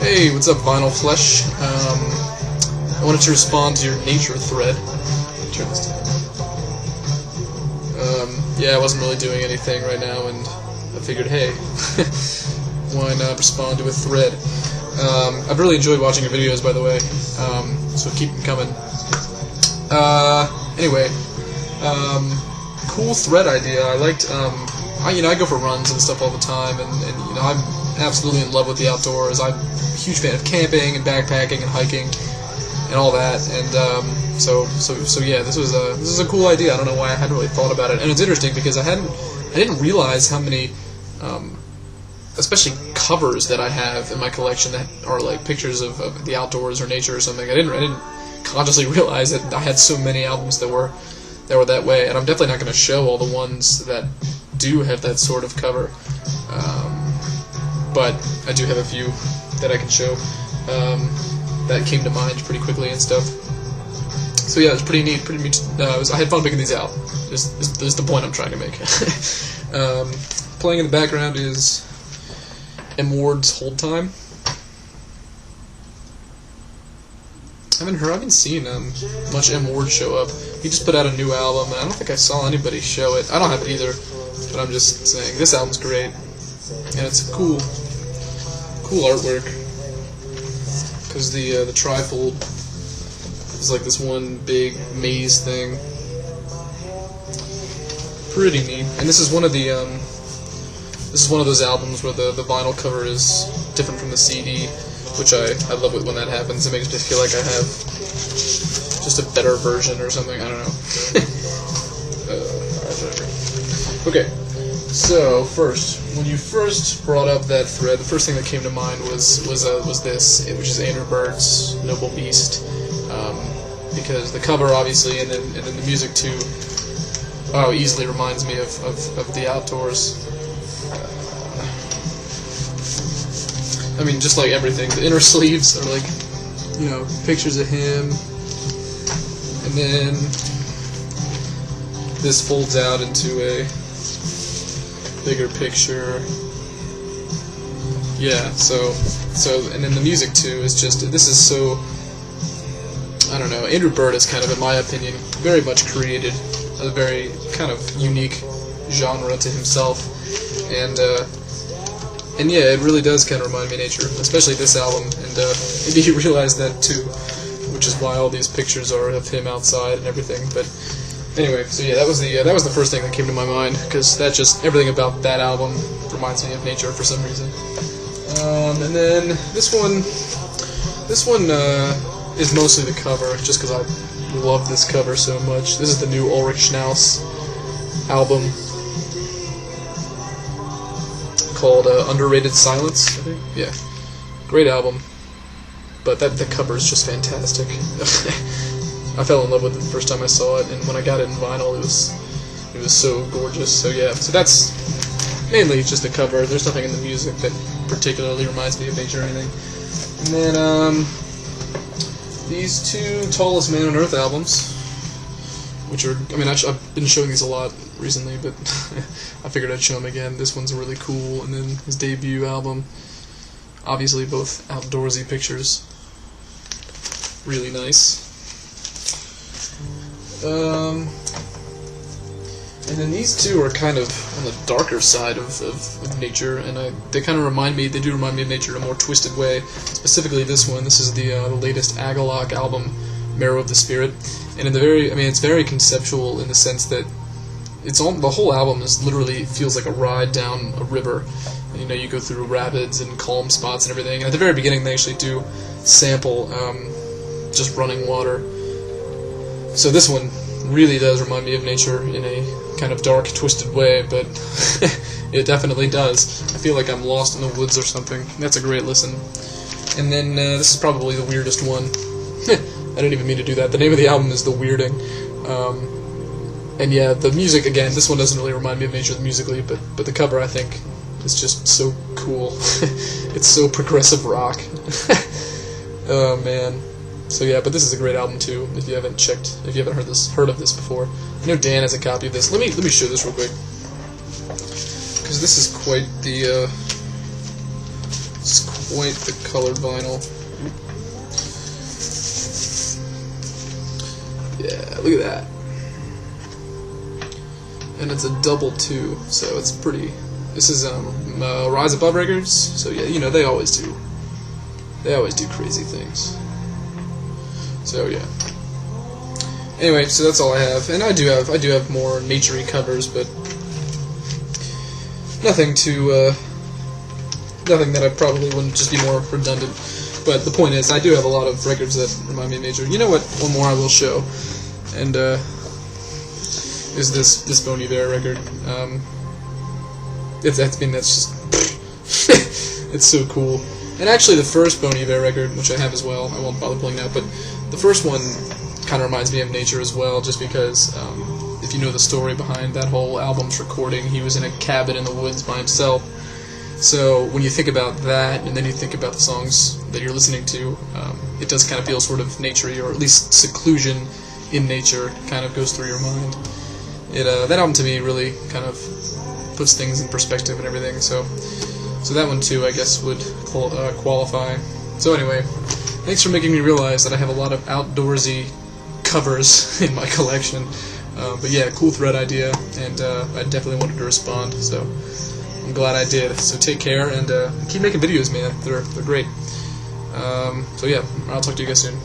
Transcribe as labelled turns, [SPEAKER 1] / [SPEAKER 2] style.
[SPEAKER 1] Hey, what's up, vinylflesh? I wanted to respond to your nature thread. Turn this down. Yeah, I wasn't really doing anything right now, and I figured, hey, why not respond to a thread? I've really enjoyed watching your videos, by the way, so keep them coming. Anyway, cool thread idea. I liked, I go for runs and stuff all the time, and I'm absolutely in love with the outdoors. I'm a huge fan of camping and backpacking and hiking and all that, and so yeah, this is a cool idea. I don't know why I hadn't really thought about it, and it's interesting because I didn't realize how many, especially covers that I have in my collection that are like pictures of the outdoors or nature or something. I didn't consciously realize that I had so many albums that were that way, and I'm definitely not going to show all the ones that do have that sort of cover, but I do have a few that I can show that came to mind pretty quickly and stuff. So yeah, it's pretty neat. I had fun picking these out. This is the point I'm trying to make. Playing in the background is M. Ward's Hold Time. I haven't seen much M. Ward show up. He just put out a new album, and I don't think I saw anybody show it. I don't have it either, but I'm just saying this album's great, and it's cool artwork. Because the trifold is like this one big maze thing. Pretty neat. And this is one of those albums where the vinyl cover is different from the CD, which I love it when that happens. It makes me feel like I have just a better version or something. I don't know. Okay. So first, when you first brought up that thread, the first thing that came to mind was this, which is Andrew Bird's Noble Beast, because the cover obviously, and then the music too, easily reminds me of the outdoors. I mean, just like everything, the inner sleeves are like, pictures of him, and then this folds out into a bigger picture. Yeah, so and then the music too is just, this is so, I don't know, Andrew Bird has kind of, in my opinion, very much created a very kind of unique genre to himself, and yeah, it really does kind of remind me of nature, especially this album, and maybe you realize that too, which is why all these pictures are of him outside and everything. But anyway, so yeah, that was the first thing that came to my mind, because everything about that album reminds me of nature for some reason. And then this one is mostly the cover, just because I love this cover so much. This is the new Ulrich Schnaus album called Underrated Silence, I think. Yeah, great album, but the cover is just fantastic. I fell in love with it the first time I saw it, and when I got it in vinyl, it was so gorgeous. So yeah, so that's mainly just the cover. There's nothing in the music that particularly reminds me of nature or anything. And then these two Tallest Man on Earth albums, which are, I've been showing these a lot recently, but I figured I'd show them again. This one's really cool, and then his debut album, obviously both outdoorsy pictures, really nice. And then these two are kind of on the darker side of nature, and they do remind me of nature in a more twisted way. Specifically this one. This is the latest Agalloch album, Marrow of the Spirit, and it's very conceptual in the sense that the whole album literally feels like a ride down a river. And, you go through rapids and calm spots and everything. And at the very beginning, they actually do sample just running water. So this one really does remind me of nature in a kind of dark, twisted way, but it definitely does. I feel like I'm lost in the woods or something. That's a great listen. And then this is probably the weirdest one. I didn't even mean to do that. The name of the album is The Weirding. And yeah, the music, again, this one doesn't really remind me of nature musically, but the cover, I think, is just so cool. It's so progressive rock. Oh, man. So yeah, but this is a great album too, if you haven't heard of this before. I know Dan has a copy of this. Let me show this real quick, because this is quite white, the colored vinyl. Yeah, look at that. And it's a double too, so it's pretty. This is Rise Above Records, so yeah, you know they always do crazy things. So yeah. Anyway, so that's all I have, and I do have more naturey covers, but nothing that I probably wouldn't just be more redundant. But the point is, I do have a lot of records that remind me of nature. You know what? One more I will show, and is this Bon Iver record. That's just it's so cool. And actually, the first Bon Iver record, which I have as well, I won't bother pulling out, but the first one kind of reminds me of nature as well, just because if you know the story behind that whole album's recording, he was in a cabin in the woods by himself. So when you think about that, and then you think about the songs that you're listening to, it does kind of feel sort of naturey, or at least seclusion in nature kind of goes through your mind. That album to me really kind of puts things in perspective and everything. So that one too, I guess, would qualify. So anyway, thanks for making me realize that I have a lot of outdoorsy covers in my collection. But yeah, cool thread idea, and I definitely wanted to respond. So I'm glad I did. So take care, and keep making videos, man. They're great. So yeah, I'll talk to you guys soon.